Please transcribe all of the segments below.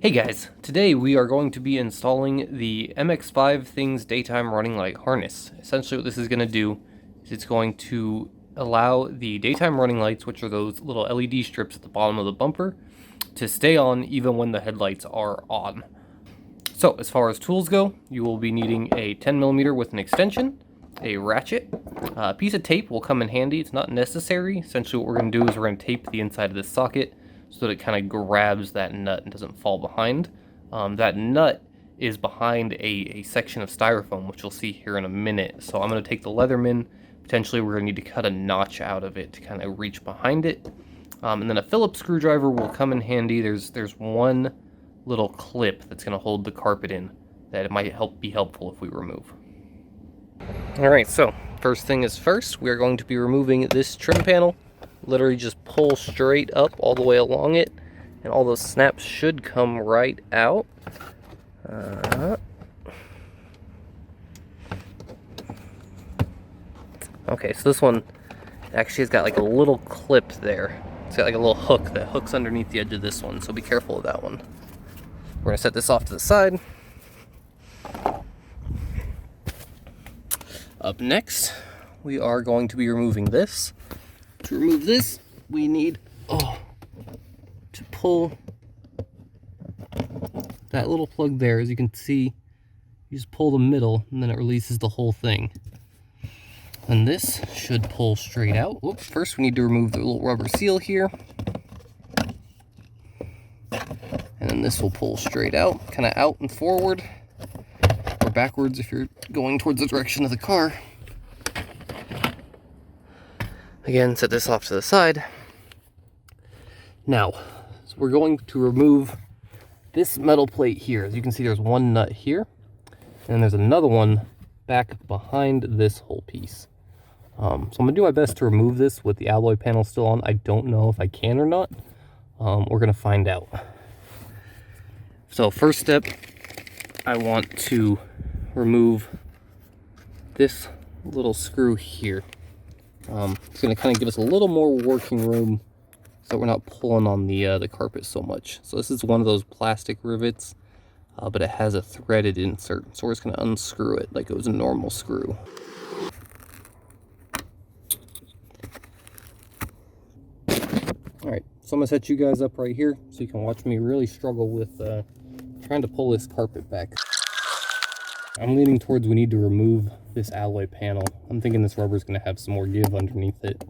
Hey guys, today we are going to be installing the MX5Things Daytime running light harness. Essentially what this is going to do is it's going to allow the daytime running lights, which are those little LED strips at the bottom of the bumper, to stay on even when the headlights are on. So as far as tools go, you will be needing a 10mm with an extension, a ratchet, a piece of tape will come in handy. It's not necessary. Essentially what we're going to do is we're going to tape the inside of this socket so that it kind of grabs that nut and doesn't fall behind. That nut is behind a section of styrofoam, which you'll see here in a minute. So I'm going to take the Leatherman. Potentially we're going to need to cut a notch out of it to kind of reach behind it. And then a Phillips screwdriver will come in handy. There's one little clip that's going to hold the carpet in that it might be helpful if we remove. Alright, so first thing is first, we are going to be removing this trim panel. Literally just pull straight up all the way along it, and all those snaps should come right out. Okay, so this one actually has got like a little clip there. It's got like a little hook that hooks underneath the edge of this one, so be careful of that one. We're going to set this off to the side. Up next, we are going to be removing this. To remove this, we need to pull that little plug there. As you can see, you just pull the middle and then it releases the whole thing. And this should pull straight out. Whoops, first we need to remove the little rubber seal here. And then this will pull straight out, kind of out and forward, or backwards if you're going towards the direction of the car. Again, set this off to the side. Now, so we're going to remove this metal plate here. As you can see, there's one nut here, and there's another one back behind this whole piece. So I'm going to do my best to remove this with the alloy panel still on. I don't know if I can or not. We're going to find out. So first step, I want to remove this little screw here. It's going to kind of give us a little more working room so we're not pulling on the carpet so much. So this is one of those plastic rivets, but it has a threaded insert. So we're just going to unscrew it like it was a normal screw. Alright, so I'm going to set you guys up right here so you can watch me really struggle with trying to pull this carpet back. I'm leaning towards we need to remove this alloy panel. I'm thinking this rubber is going to have some more give underneath it.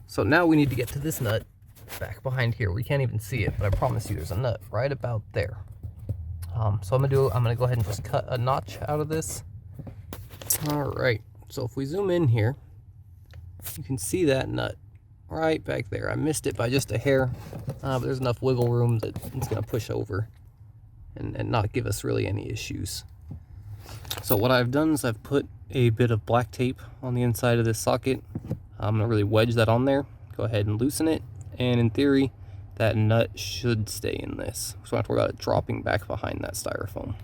So now we need to get to this nut back behind here. We can't even see it, but I promise you there's a nut right about there. So I'm going to go ahead and just cut a notch out of this. Alright, so if we zoom in here, you can see that nut right back there. I missed it by just a hair, but there's enough wiggle room that it's going to push over and not give us really any issues. So what I've done is I've put a bit of black tape on the inside of this socket. I'm going to really wedge that on there. Go ahead and loosen it, and in theory that nut should stay in this. So I don't have to worry about it dropping back behind that styrofoam.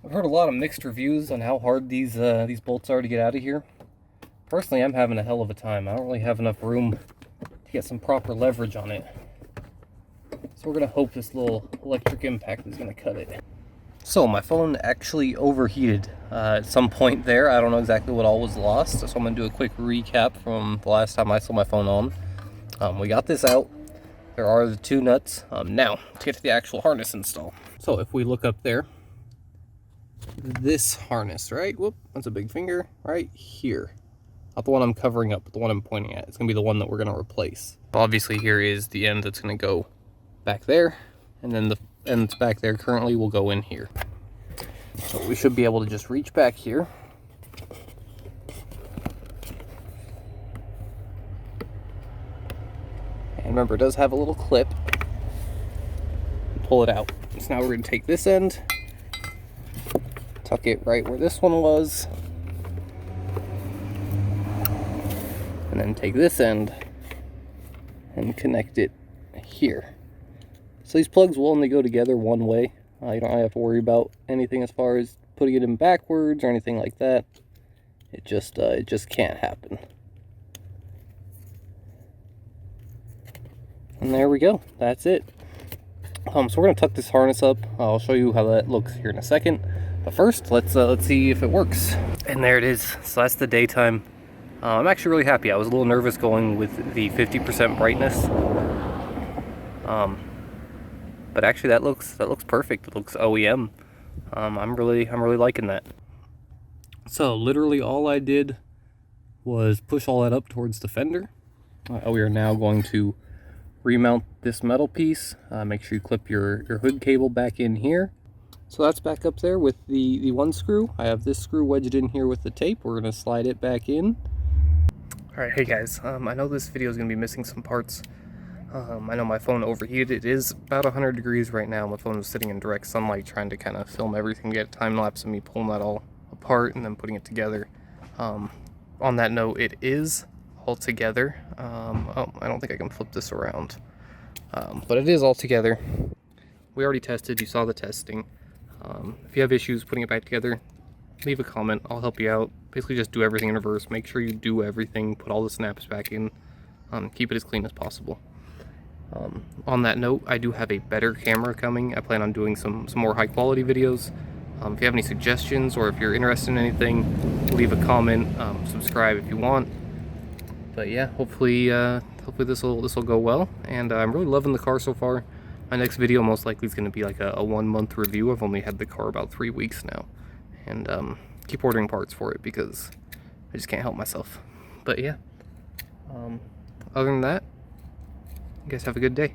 I've heard a lot of mixed reviews on how hard these bolts are to get out of here. Personally, I'm having a hell of a time. I don't really have enough room to get some proper leverage on it. So we're going to hope this little electric impact is going to cut it. So my phone actually overheated at some point there. I don't know exactly what all was lost. So I'm going to do a quick recap from the last time I saw my phone on. We got this out. There are the two nuts. Now, to get to the actual harness install. So if we look up there, this harness, right? Whoop, that's a big finger right here. Not the one I'm covering up, but the one I'm pointing at. It's going to be the one that we're going to replace. Obviously, here is the end that's going to go back there, and then the end that's back there currently will go in here. So we should be able to just reach back here. And remember, it does have a little clip. And pull it out. So now we're going to take this end, tuck it right where this one was, and then take this end and connect it here. So these plugs will only go together one way. You don't have to worry about anything as far as putting it in backwards or anything like that. It just can't happen. And there we go. That's it. So we're gonna tuck this harness up. I'll show you how that looks here in a second. But first, let's see if it works. And there it is. So that's the daytime. I'm actually really happy. I was a little nervous going with the 50% brightness. But actually that looks perfect. It looks OEM. I'm really liking that. So literally all I did was push all that up towards the fender. We are now going to remount this metal piece. Make sure you clip your hood cable back in here. So that's back up there with the one screw. I have this screw wedged in here with the tape. We're gonna slide it back in. All right, hey guys, I know this video is gonna be missing some parts. I know my phone overheated. It is about 100 degrees right now. My phone was sitting in direct sunlight trying to kind of film everything, get a time lapse of me pulling that all apart and then putting it together. On that note, it is all together. Oh, I don't think I can flip this around. But it is all together. We already tested, you saw the testing. If you have issues putting it back together, leave a comment, I'll help you out. Basically just do everything in reverse, make sure you do everything, put all the snaps back in, keep it as clean as possible. On that note, I do have a better camera coming. I plan on doing some more high quality videos. If you have any suggestions or if you're interested in anything, leave a comment, subscribe if you want. But yeah, hopefully this will go well, and I'm really loving the car so far. My next video most likely is going to be like a 1 month review. I've only had the car about 3 weeks now, and keep ordering parts for it because I just can't help myself. But yeah, other than that, you guys have a good day.